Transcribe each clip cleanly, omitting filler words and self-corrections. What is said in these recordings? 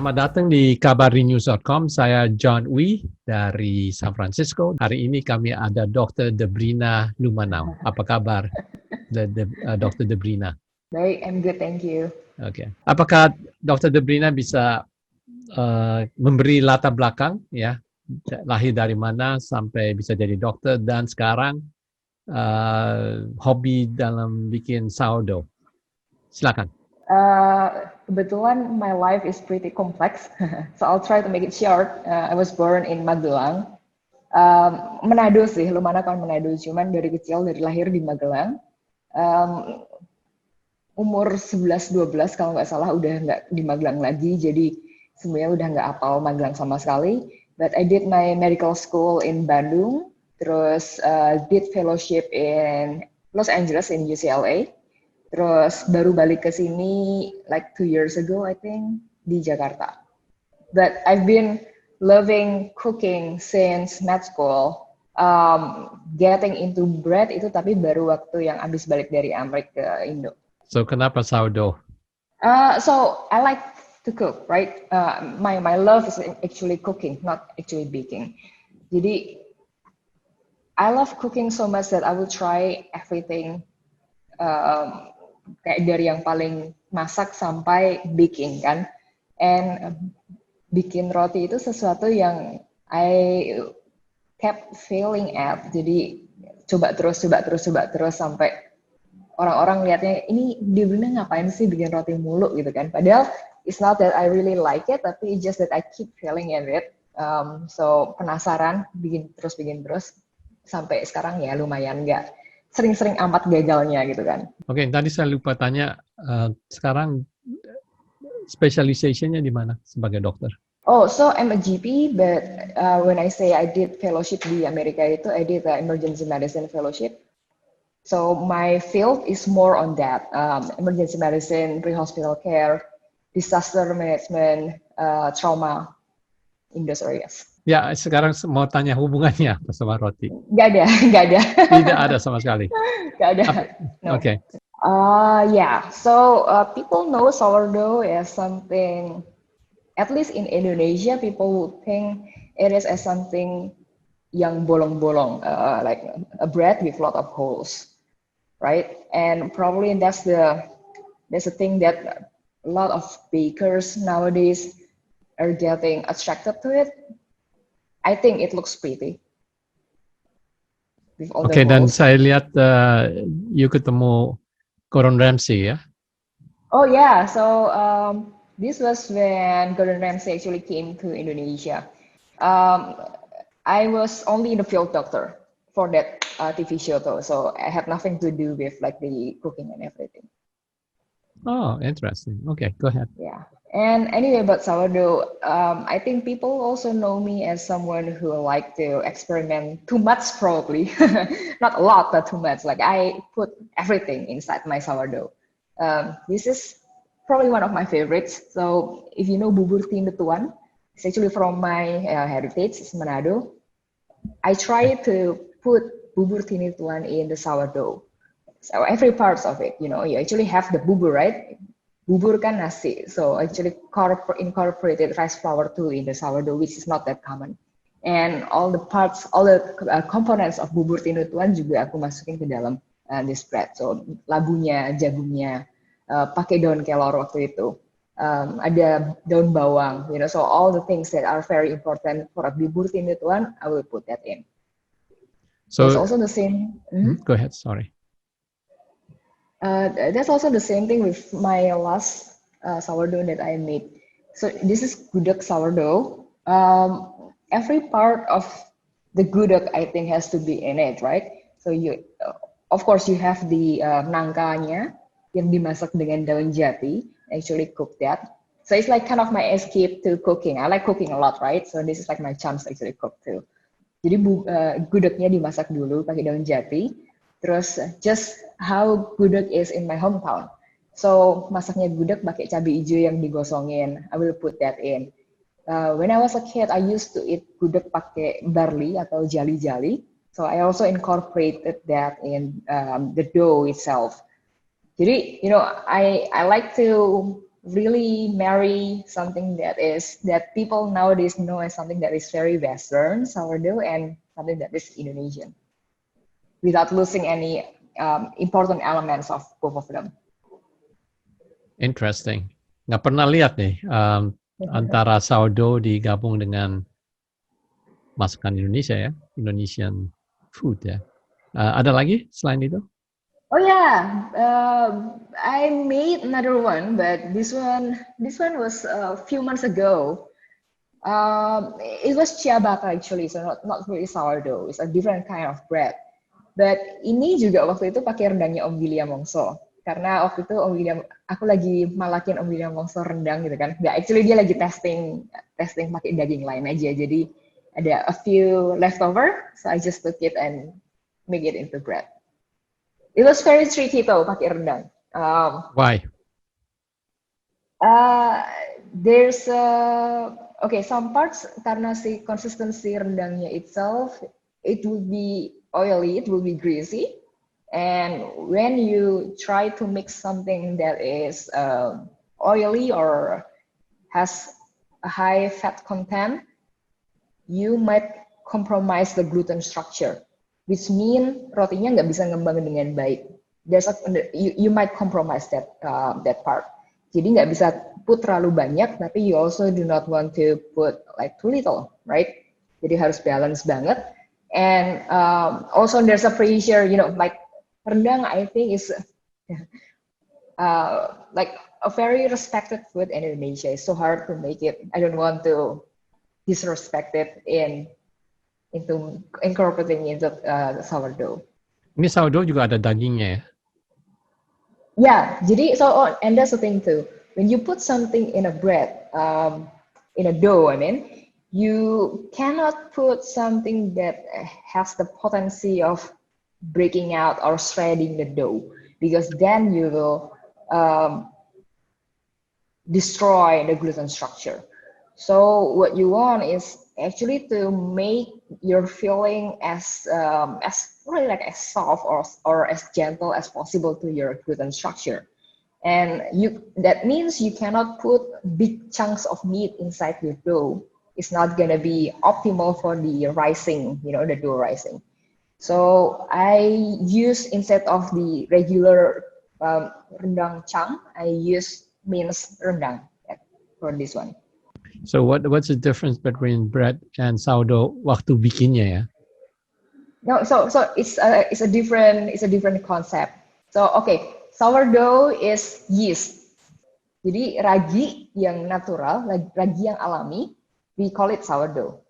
Selamat datang di kabarnews.com. Saya John Uy dari San Francisco. Hari ini kami ada Dr. Debrina Lumanau. Apa kabar, Dr. Debrina? Baik, I'm good, thank you. Oke. Apakah Dr. Debrina bisa memberi latar belakang, ya, lahir dari mana sampai bisa jadi dokter dan sekarang hobi dalam bikin sourdough? Silakan. Kebetulan my life is pretty complex, so I'll try to make it short. I was born in Magelang, Manado sih, Lumana kan Manado, cuman dari kecil, dari lahir di Magelang. Umur 11-12 kalau nggak salah udah nggak di Magelang lagi, jadi sebenarnya udah nggak apal Magelang sama sekali. But I did my medical school in Bandung, terus did fellowship in Los Angeles in UCLA. Terus baru balik ke sini like 2 years ago, I think, di Jakarta. But I've been loving cooking since med school. Getting into bread itu tapi baru waktu yang abis balik dari Amerika ke Indo. So, kenapa sourdough? So I like to cook, right? My love is actually cooking, not actually baking. Jadi I love cooking so much that I will try everything. Kayak dari yang paling masak sampai baking kan, and bikin roti itu sesuatu yang I kept failing at, jadi coba terus sampai orang-orang lihatnya ini Debrina ngapain sih bikin roti mulu gitu kan, padahal it's not that I really like it, tapi it's just that I keep failing at it. So penasaran, bikin terus sampai sekarang ya lumayan nggak sering-sering amat gagalnya gitu kan. Oke, tadi saya lupa tanya, sekarang specializationnya di mana sebagai dokter? Oh, so I'm a GP, but when I say I did fellowship di Amerika itu, I did the emergency medicine fellowship. So my field is more on that, emergency medicine, pre-hospital care, disaster management, trauma, in those areas. Ya, sekarang mau tanya hubungannya sama roti. Nggak ada. Tidak ada sama sekali. Nggak ada. No. Oke. Yeah, so people know sourdough as something, at least in Indonesia, people would think it is as something yang bolong-bolong, like a bread with a lot of holes, right? And probably that's the thing that a lot of bakers nowadays are getting attracted to it. I think it looks pretty. Oke, dan saya lihat you ketemu Gordon Ramsay, ya? Oh yeah, so this was when Gordon Ramsay actually came to Indonesia. I was only the field doctor for that TV show though, so I had nothing to do with like the cooking and everything. Oh, interesting. Okay, go ahead. Yeah. And anyway, about sourdough, I think people also know me as someone who like to experiment too much, probably. Not a lot, but too much. Like I put everything inside my sourdough. This is probably one of my favorites. So if you know bubur tinutuan, it's actually from my heritage, it's Manado. I try to put bubur tinutuan in the sourdough. So every part of it, you know, you actually have the bubur, right? Bubur kan nasi, so actually incorporated rice flour too in the sourdough, which is not that common. And all the parts, all the components of bubur tinutuan juga aku masukin ke dalam this bread. So labunya, jagungnya, pakai daun kelor waktu itu, ada daun bawang, you know. So all the things that are very important for a bubur tinutuan, I will put that in. So it's also the same. Go ahead. Sorry. That's also the same thing with my last sourdough that I made. So this is gudeg sourdough. Every part of the gudeg, I think, has to be in it, right? So you, of course, you have the nangkanya yang dimasak dengan daun jati. Actually cook that. So it's like kind of my escape to cooking. I like cooking a lot, right? So this is like my chance to actually cook too. Jadi gudegnya dimasak dulu pakai daun jati. Terus just how gudeg is in my hometown. So masaknya gudeg pakai cabai hijau yang digosongin. I will put that in. When I was a kid, I used to eat gudeg pakai barley atau jali-jali. So I also incorporated that in the dough itself. Jadi, you know, I like to really marry something that people nowadays know as something that is very Western, sourdough, and something that is Indonesian, without losing any important elements of both of them. Interesting. Nggak pernah lihat nih antara sourdough digabung dengan masakan Indonesia ya, Indonesian food ya. Ada lagi selain itu? Oh yeah, I made another one, but this one was a few months ago. It was ciabatta actually, so not really sourdough. It's a different kind of bread. But ini juga waktu itu pakai rendangnya Om William Wongso. Karena waktu itu aku lagi malakin Om William Wongso rendang gitu kan. Nggak, actually dia lagi testing pakai daging lain aja. Jadi ada a few leftover, so I just took it and make it into bread. It was very tricky though pakai rendang. Why? There's some parts karena si konsistensi rendangnya itself, it will be oily, it will be greasy, and when you try to mix something that is oily or has a high fat content, you might compromise the gluten structure, which mean rotinya nggak bisa ngembang dengan baik. You might compromise that part. Jadi nggak bisa put terlalu banyak, tapi you also do not want to put like too little, right? Jadi harus balance banget. And also there's a pressure, like rendang I think is like a very respected food in Indonesia. It's so hard to make it. I don't want to disrespect it into incorporating into sourdough. Ini sourdough juga ada dagingnya ya? Yeah, jadi and that's the thing too. When you put something in a bread, in a dough, I mean, you cannot put something that has the potency of breaking out or shredding the dough, because then you will destroy the gluten structure. So what you want is actually to make your filling as really like as soft or as gentle as possible to your gluten structure. And that means you cannot put big chunks of meat inside your dough. It's not gonna be optimal for the rising, the dough rising. So I use, instead of the regular rendang chang, I use minced rendang for this one. So what's the difference between bread and sourdough waktu bikinnya ya? No, so it's a different concept. So okay, sourdough is yeast. Jadi ragi yang natural, ragi yang alami, we call it sourdough.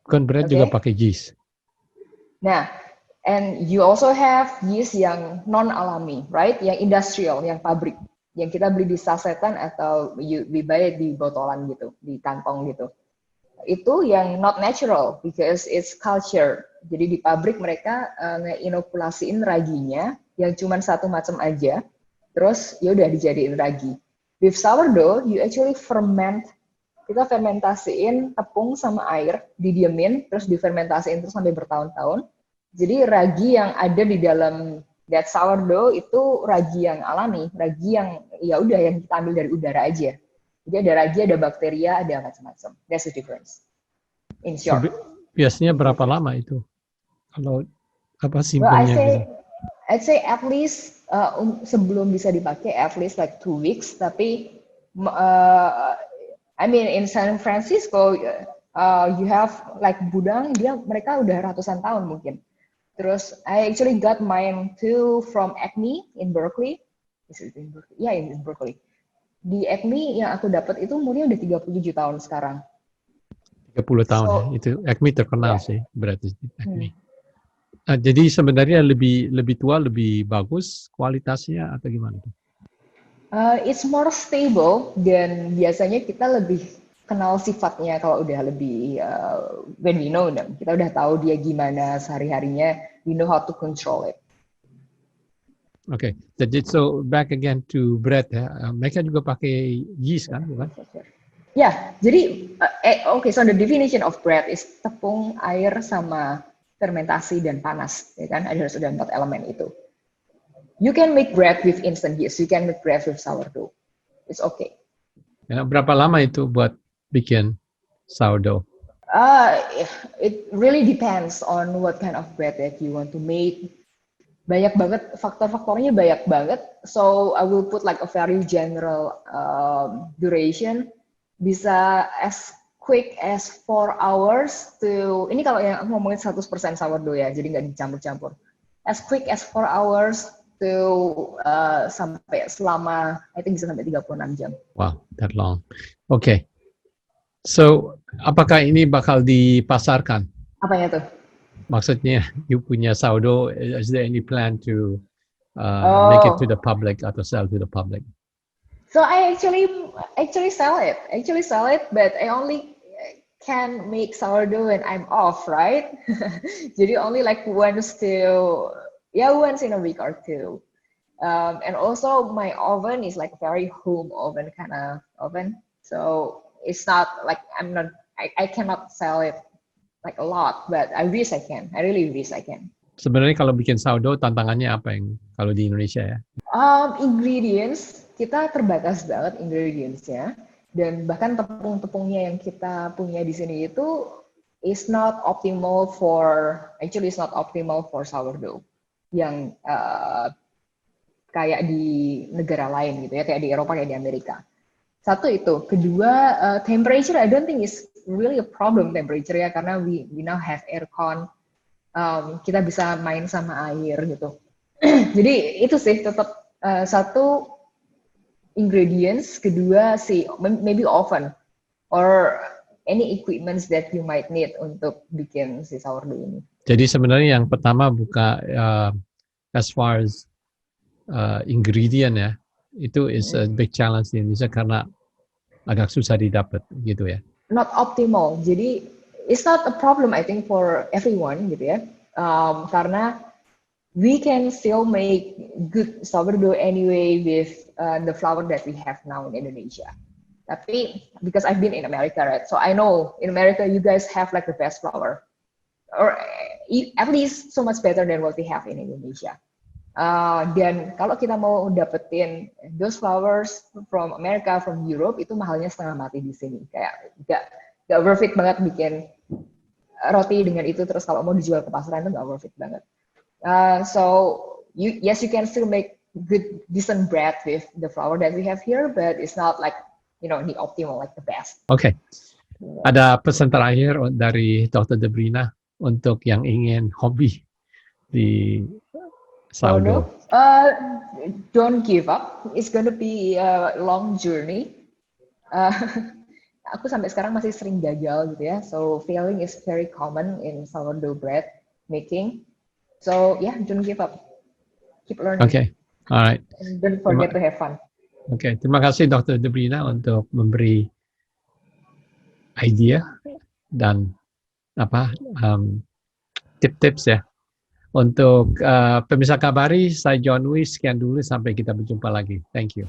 Bukan bread juga pakai yeast. Nah, and you also have yeast yang non alami, right? Yang industrial, yang pabrik, yang kita beli di sasetan atau we buy di botolan gitu, di kantong gitu. Itu yang not natural because it's culture. Jadi di pabrik mereka ngeinokulasiin raginya yang cuma satu macam aja, terus ya udah dijadiin ragi. With sourdough, you actually ferment. Kita fermentasiin tepung sama air, didiemin, terus difermentasiin terus sampai bertahun-tahun. Jadi ragi yang ada di dalam that sourdough itu ragi yang alami, ragi yang ya udah yang kita ambil dari udara aja. Jadi ada ragi, ada bakteria, ada macam-macam. That's the difference. In short. Biasanya berapa lama itu? Kalau simpennya gitu? I'd say at least sebelum bisa dipakai at least like 2 weeks. Tapi I mean in San Francisco you have like Budang, mereka udah ratusan tahun mungkin. Terus I actually got mine too from Acme in Berkeley. Is it in Berkeley? Yeah, in Berkeley. Di Acme yang aku dapat itu umurnya udah 37 tahun sekarang. 30 tahun ya. Itu Acme terkenal sih berarti Acme. Jadi sebenarnya lebih tua, lebih bagus kualitasnya atau gimana? It's more stable dan biasanya kita lebih kenal sifatnya kalau udah lebih when we know them. Kita udah tahu dia gimana sehari-harinya, we know how to control it. Okay, so back again to bread ya. Mereka juga pakai yeast kan, bukan? Ya, jadi so the definition of bread is tepung, air, sama fermentasi dan panas, ya kan? Harus ada 4 elemen itu. You can make bread with instant yeast, you can make bread with sourdough. it's okay. Ya, berapa lama itu buat bikin sourdough? It really depends on what kind of bread that you want to make. Banyak banget faktor-faktornya, banyak banget. So I will put like a very general duration. Bisa as quick as 4 hours to, ini kalau yang aku ngomongin 100% sourdough ya, jadi nggak dicampur-campur. As quick as 4 hours to sampai selama, I think bisa sampai 36 jam. Wow, that long. Okay. So, apakah ini bakal dipasarkan? Apanya tuh? Maksudnya, you punya sourdough, is there any plan to make it to the public atau sell to the public? So I actually sell it. But I only can make sourdough when I'm off, right? Jadi only like once in a week or two. And also my oven is like very home oven kind of oven. So it's not like I cannot sell it like a lot, but I wish I can. I really wish I can. Sebenarnya kalau bikin sourdough, tantangannya apa yang kalau di Indonesia ya? Ingredients, kita terbatas banget ingredientsnya. Dan bahkan tepung-tepungnya yang kita punya di sini itu it's not optimal for sourdough. Yang kayak di negara lain gitu ya, kayak di Eropa, kayak di Amerika. Satu itu. Kedua, temperature I don't think is really a problem temperature ya, karena we now have aircon. Kita bisa main sama air gitu. Jadi itu sih tetap satu ingredients, kedua sih maybe oven or any equipments that you might need untuk bikin si sourdough ini. Jadi sebenarnya yang pertama as far as ingredient ya, itu is a big challenge di Indonesia karena agak susah didapat gitu ya. Not optimal. Jadi it's not a problem I think for everyone gitu ya. Karena we can still make good sourdough anyway with the flour that we have now in Indonesia. Tapi because I've been in America, right? So I know in America you guys have like the best flour, or at least so much better than what we have in Indonesia. Dan kalau kita mau dapetin those flowers from America, from Europe, itu mahalnya setengah mati di sini. Kayak gak worth it banget bikin roti dengan itu, terus kalau mau dijual ke pasaran itu gak worth it banget. So you can still make good decent bread with the flour that we have here, but it's not like the optimal, like the best. Okay. Ada pesan terakhir dari Dr. Debrina untuk yang ingin hobi di sourdough? Don't give up. It's gonna be a long journey. Aku sampai sekarang masih sering gagal gitu ya. So failing is very common in sourdough bread making. So yeah, don't give up. Keep learning. Okay, alright. And don't forget to have fun. Okay, terima kasih Dr. Debrina untuk memberi idea dan tip-tips ya. Untuk pemirsa Kabari, saya John Wee, sekian dulu sampai kita berjumpa lagi. Thank you.